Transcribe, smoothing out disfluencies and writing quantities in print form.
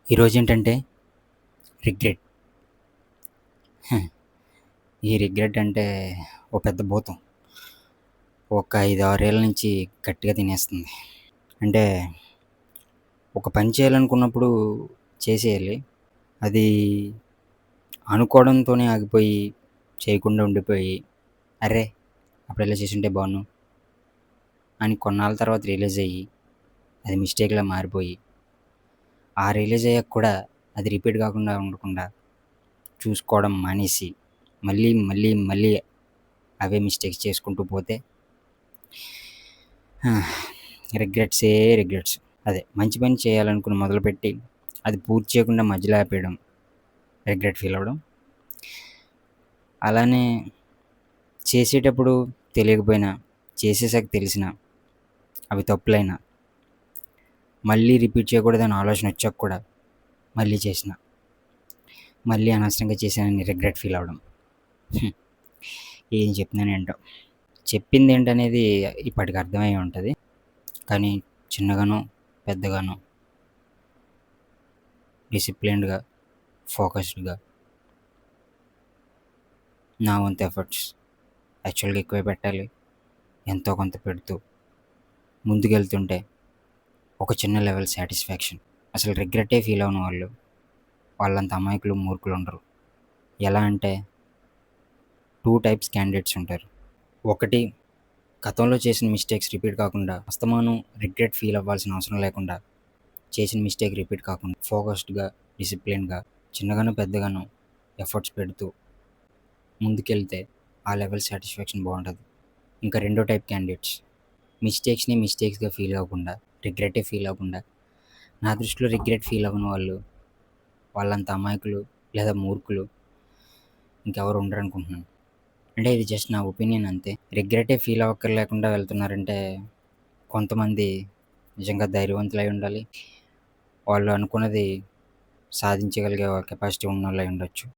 ఈరోజేంటంటే regret. ఈ regret అంటే ఓ పెద్ద భూతం. ఒక 5, 6 ఏళ్ల నుంచి గట్టిగా తినేస్తుంది. అంటే ఒక పని చేయాలనుకున్నప్పుడు చేసేయాలి. అది అనుకోవడంతోనే ఆగిపోయి, చేయకుండా ఉండిపోయి, అర్రే! అప్పుడు ఇలా చేసుంటే బావున్ను అని కొన్నాళ్ళ తర్వాత రియలైజ్ అయ్యి, అది మిస్టేక్‌లా మారిపోయి, ఆ రియలైజ్ అయ్యాక కూడా అది రిపీట్ కాకుండా ఉండకుండా చూసుకోవడం మానేసి, మళ్ళీ, మళ్ళీ, మళ్ళీ అవే మిస్టేక్స్ చేసుకుంటూ పోతే రిగ్రెట్సే రిగ్రెట్స్. అదే మంచి పని చేయాలనుకుని మొదలుపెట్టి, అది పూర్తి చేయకుండా మధ్యలో ఆపేయడం, రిగ్రెట్ ఫీల్ అవ్వడం. అలానే చేసేటప్పుడు తెలియకపోయినా, చేసేసాక తెలిసినా, అవి తప్పులైనా, మళ్ళీ రిపీట్ చేయకూడదనే ఆలోచన వచ్చాక కూడా మళ్ళీ చేసిన, మళ్ళీ అనవసరంగా చేశానని రిగ్రెట్ ఫీల్ అవ్వడం. హ్మ్. ఏం చెప్తున్నానేంటో. చెప్పిందేంటనేది ఇప్పటికి అర్థమయ్యే ఉంటది. కానీ చిన్నగానో, పెద్దగానో డిసిప్లిన్డ్‌గా, ఫోకస్డ్‌గా నా వంతు ఎఫర్ట్స్ యాక్చువల్‌గా ఎక్కువే పెట్టాలి. ఎంతో కొంత పెడుతూ ముందుకెళ్తుంటే ఒక చిన్న లెవెల్ సాటిస్ఫాక్షన్. అసలు రిగ్రెట్టే ఫీల్ అవ్వని వాళ్ళు వాళ్ళంత అమాయకులు, మూర్ఖులు ఉండరు. ఎలా అంటే 2 టైప్స్ క్యాండిడేట్స్ ఉంటారు. ఒకటి గతంలో చేసిన మిస్టేక్స్ రిపీట్ కాకుండా అస్తమానం రిగ్రెట్ ఫీల్ అవ్వాల్సిన అవసరం లేకుండా చేసిన మిస్టేక్ రిపీట్ కాకుండా ఫోకస్డ్‌గా, డిసిప్లిన్‌గా చిన్నగానో, పెద్దగానో ఎఫర్ట్స్ పెడుతూ ముందుకెళ్తే ఆ లెవెల్ సాటిస్ఫాక్షన్ బావుంటది. ఇంకా రెండో టైప్ క్యాండిడేట్స్ మిస్టేక్స్‌ని మిస్టేక్స్‌గా ఫీల్ అవ్వకుండా, రిగ్రెటే ఫీల్ అవ్వకుండా నా దృష్టిలో రిగ్రెట్ ఫీల్ అవ్వని వాళ్ళు వాళ్ళంత అమాయకులు లేదా మూర్ఖులు ఇంకెవరు ఉండరనుకుంటున్నాను. అంటే ఇది జస్ట్ నా ఒపీనియన్ అంతే. రిగ్రెటే ఫీల్ అవ్వక్కర్లేకుండా వెళ్తున్నారంటే కొంతమంది నిజంగా ధైర్యవంతులై ఉండాలి. వాళ్ళు అనుకున్నది సాధించగలిగే కెపాసిటీ ఉన్నోళ్ళై ఉండొచ్చు.